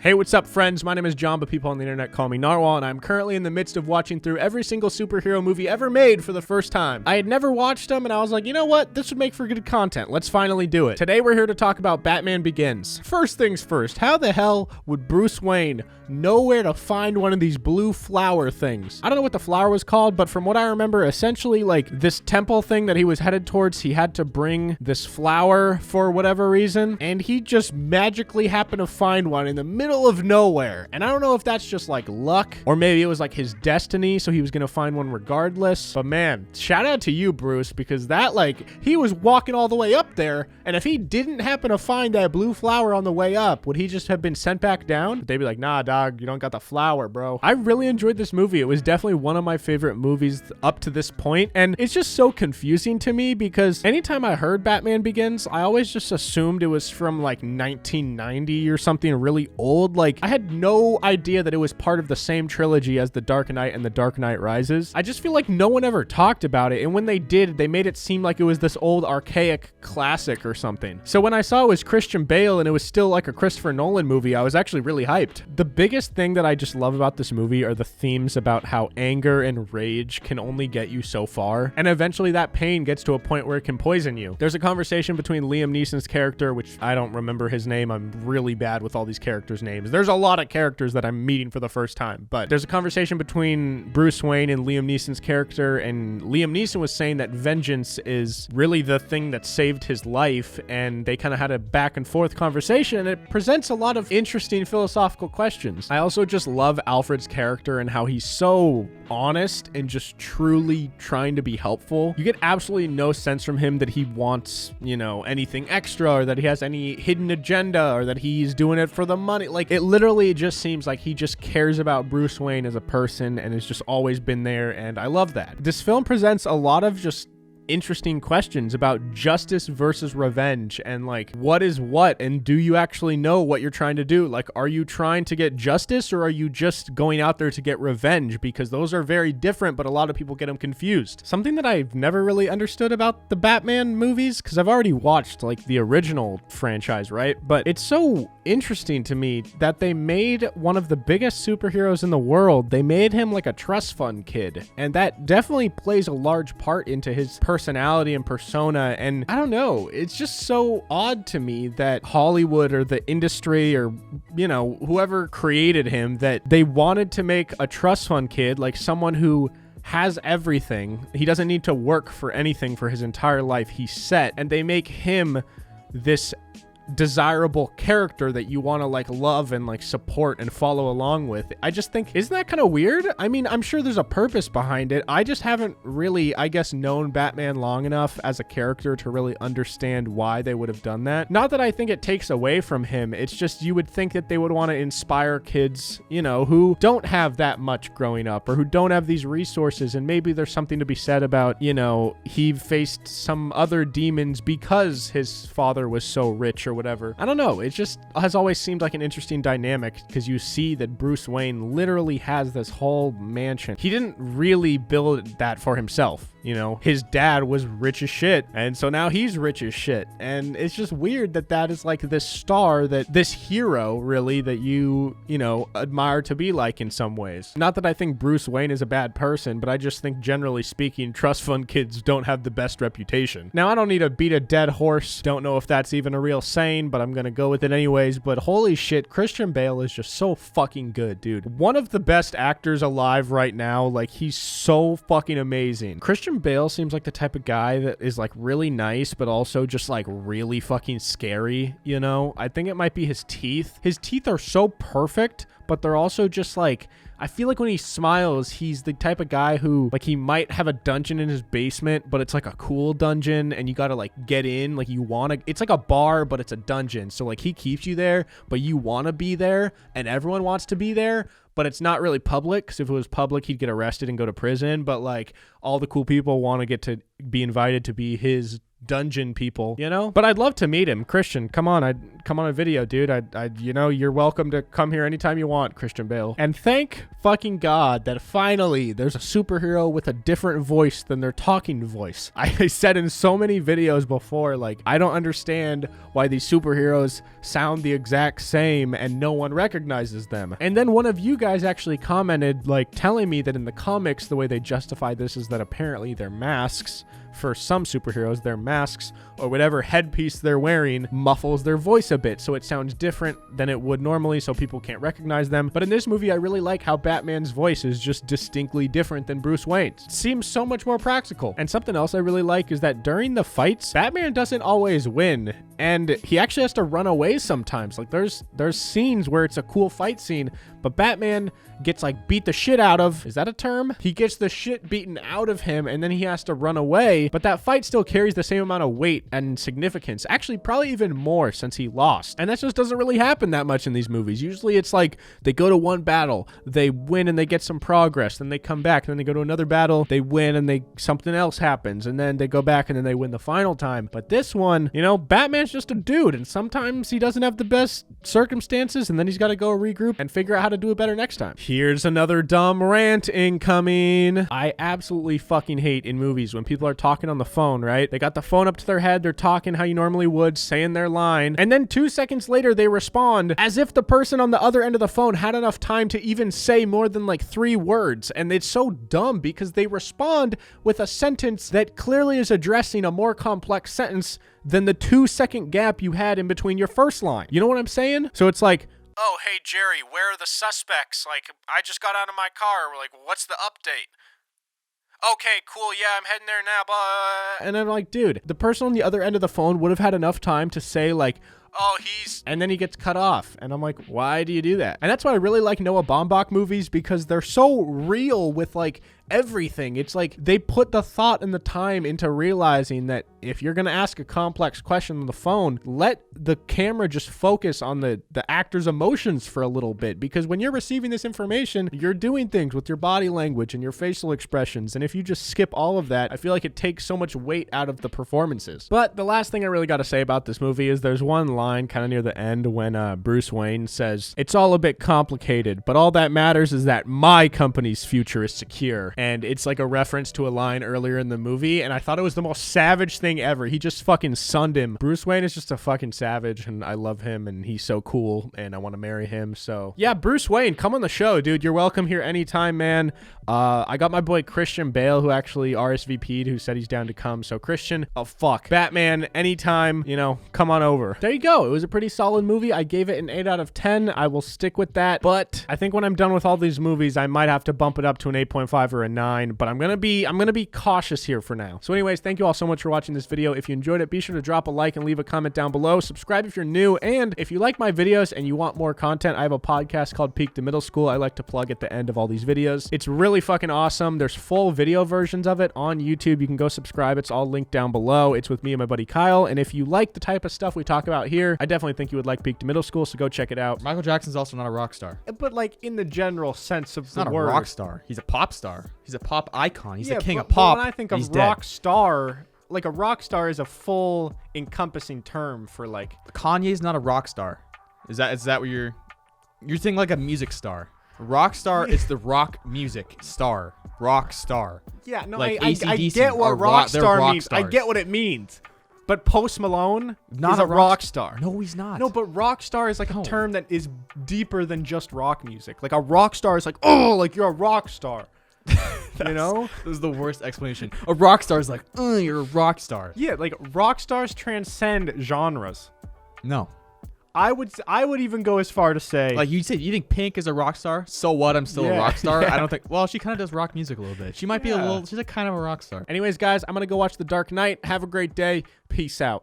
Hey, what's up, friends? My name is John, but people on the internet call me Narwhal, and I'm currently in the midst of watching through every single superhero movie ever made for the first time. I had never watched them, and I was like, you know what? This would make for good content. Let's finally do it. Today, we're here to talk about Batman Begins. First things first, how the hell would Bruce Wayne know where to find one of these blue flower things? I don't know what the flower was called, but from what I remember, essentially, like, this temple thing that he was headed towards, he had to bring this flower for whatever reason, and he just magically happened to find one in the middle of nowhere. And I don't know if that's just like luck or maybe it was like his destiny, so he was gonna find one regardless. But man, shout out to you, Bruce, because that, like, he was walking all the way up there, and if he didn't happen to find that blue flower on the way up, would he just have been sent back down? They'd be like, nah, dog, you don't got the flower, bro. I really enjoyed this movie. It was definitely one of my favorite movies up to this point, and it's just so confusing to me because anytime I heard Batman Begins, I always just assumed it was from like 1990 or something really old. Like, I had no idea that it was part of the same trilogy as The Dark Knight and The Dark Knight Rises. I just feel like no one ever talked about it, and when they did, they made it seem like it was this old archaic classic or something. So when I saw it was Christian Bale and it was still like a Christopher Nolan movie, I was actually really hyped. The biggest thing that I just love about this movie are the themes about how anger and rage can only get you so far, and eventually that pain gets to a point where it can poison you. There's a conversation between Liam Neeson's character, which I don't remember his name. I'm really bad with all these characters' names. There's a lot of characters that I'm meeting for the first time, but there's a conversation between Bruce Wayne and Liam Neeson's character, and Liam Neeson was saying that vengeance is really the thing that saved his life, and they kind of had a back and forth conversation, and it presents a lot of interesting philosophical questions. I also just love Alfred's character and how he's so honest and just truly trying to be helpful. You get absolutely no sense from him that he wants, you know, anything extra or that he has any hidden agenda or that he's doing it for the money. Like, it literally just seems like he just cares about Bruce Wayne as a person and has just always been there, and I love that. This film presents a lot of just interesting questions about justice versus revenge and like what is what, and do you actually know what you're trying to do? Like, are you trying to get justice or are you just going out there to get revenge? Because those are very different, but a lot of people get them confused. Something that I've never really understood about the Batman movies, because I've already watched like the original franchise, right? But it's so interesting to me that they made one of the biggest superheroes in the world, they made him like a trust fund kid, and that definitely plays a large part into his personality and persona. And I don't know, it's just so odd to me that Hollywood or the industry or, you know, whoever created him, that they wanted to make a trust fund kid like someone who has everything. He doesn't need to work for anything for his entire life. He's set, and they make him this desirable character that you want to like love and like support and follow along with. I just think, isn't that kind of weird? I mean, I'm sure there's a purpose behind it. I just haven't really, I guess, known Batman long enough as a character to really understand why they would have done that. Not that I think it takes away from him. It's just you would think that they would want to inspire kids, you know, who don't have that much growing up or who don't have these resources, and maybe there's something to be said about, you know, he faced some other demons because his father was so rich or whatever. I don't know. It just has always seemed like an interesting dynamic because you see that Bruce Wayne literally has this whole mansion. He didn't really build that for himself. You know, his dad was rich as shit, and so now he's rich as shit. And it's just weird that that is like this star, that this hero really that you know, admire to be like in some ways. Not that I think Bruce Wayne is a bad person, but I just think generally speaking, trust fund kids don't have the best reputation. Now, I don't need to beat a dead horse. Don't know if that's even a real saying, but I'm gonna go with it anyways. But holy shit, Christian Bale is just so fucking good, dude. One of the best actors alive right now. Like, he's so fucking amazing. Christian Bale seems like the type of guy that is like really nice, but also just like really fucking scary, you know? I think it might be his teeth. His teeth are so perfect, but they're also just like, I feel like when he smiles, he's the type of guy who, like, he might have a dungeon in his basement, but it's like a cool dungeon and you gotta like get in, like you wanna, it's like a bar, but it's a dungeon. So like he keeps you there, but you wanna be there and everyone wants to be there, but it's not really public, because if it was public, he'd get arrested and go to prison. But like all the cool people want to get to be invited to be his dungeon people, you know? But I'd love to meet him. Christian, come on. I'd come on a video, dude. You know, you're welcome to come here anytime you want, Christian Bale. And thank fucking God that finally there's a superhero with a different voice than their talking voice. I said in so many videos before, like, I don't understand why these superheroes sound the exact same and no one recognizes them. And then one of you guys actually commented, like, telling me that in the comics, the way they justify this is that apparently their masks, for some superheroes, their masks or whatever headpiece they're wearing muffles their voice a bit, so it sounds different than it would normally, so people can't recognize them. But in this movie, I really like how Batman's voice is just distinctly different than Bruce Wayne's. It seems so much more practical. And something else I really like is that during the fights, Batman doesn't always win, and he actually has to run away sometimes. Like, there's scenes where it's a cool fight scene, but Batman gets like beat the shit out of. Is that a term? He gets the shit beaten out of him, and then he has to run away, but that fight still carries the same amount of weight and significance. Actually, probably even more since he lost. And that just doesn't really happen that much in these movies. Usually it's like they go to one battle, they win and they get some progress, then they come back, then they go to another battle, they win and something else happens, and then they go back and then they win the final time. But this one, you know, Batman's just a dude, and sometimes he doesn't have the best circumstances, and then he's got to go regroup and figure out how to do it better next time. Here's another dumb rant incoming. I absolutely fucking hate in movies when people are talking on the phone, right? They got the phone up to their head, they're talking how you normally would, saying their line, and then 2 seconds later they respond as if the person on the other end of the phone had enough time to even say more than like 3 words. And it's so dumb because they respond with a sentence that clearly is addressing a more complex sentence than the 2-second gap you had in between your first line. You know what I'm saying? So it's like, oh, hey, Jerry, where are the suspects? Like, I just got out of my car. We're like, what's the update? Okay, cool, yeah, I'm heading there now, bye. And I'm like, dude, the person on the other end of the phone would have had enough time to say, like, oh, and then he gets cut off. And I'm like, why do you do that? And that's why I really like Noah Baumbach movies, because they're so real with, like, everything. It's like they put the thought and the time into realizing that if you're going to ask a complex question on the phone, let the camera just focus on the actor's emotions for a little bit, because when you're receiving this information, you're doing things with your body language and your facial expressions, and if you just skip all of that, I feel like it takes so much weight out of the performances. But the last thing I really got to say about this movie is there's one line kind of near the end when Bruce Wayne says, it's all a bit complicated, but all that matters is that my company's future is secure. And it's like a reference to a line earlier in the movie, and I thought it was the most savage thing ever. He just fucking sunned him. Bruce Wayne is just a fucking savage, and I love him, and he's so cool, and I want to marry him. So yeah, Bruce Wayne, come on the show, dude. You're welcome here anytime, man. I got my boy Christian Bale, who actually RSVP'd, who said he's down to come. So Christian, oh fuck, Batman, anytime, you know, come on over. There you go. It was a pretty solid movie. I gave it an 8 out of 10. I will stick with that, but I think when I'm done with all these movies, I might have to bump it up to an 8.5 or a 9, but I'm gonna be cautious here for now. So anyways, thank you all so much for watching this video. If you enjoyed it, be sure to drop a like and leave a comment down below. Subscribe if you're new, and if you like my videos and you want more content, I have a podcast called Peak to Middle School. I like to plug at the end of all these videos. It's really fucking awesome. There's full video versions of it on YouTube. You can go subscribe. It's all linked down below. It's with me and my buddy Kyle, and if you like the type of stuff we talk about here, I definitely think you would like Peak to Middle School, so go check it out. Michael Jackson's also not a rock star. But like in the general sense of He's the not word. a rock star. He's a pop star. He's a pop icon. He's the king of but pop. when I think of he's rock dead. star, like a rock star is a full encompassing term for like. Kanye's not a rock star. Is that what you're thinking, like a music star? Rock star is the rock music star. Rock star. Yeah, no, like I get what rock star means. Stars. I get what it means. But Post Malone Not is a rock star. No, he's not. No, but rock star is like a term that is deeper than just rock music. Like a rock star is like, oh, like you're a rock star. You know? This is the worst explanation. A rock star is like, you're a rock star. Yeah, like rock stars transcend genres. No. I would even go as far to say, like you said, you think Pink is a rock star? So what? I'm still a rock star. Yeah. I don't think. Well, she kind of does rock music a little bit. She might be a little. She's a kind of a rock star. Anyways, guys, I'm gonna go watch The Dark Knight. Have a great day. Peace out.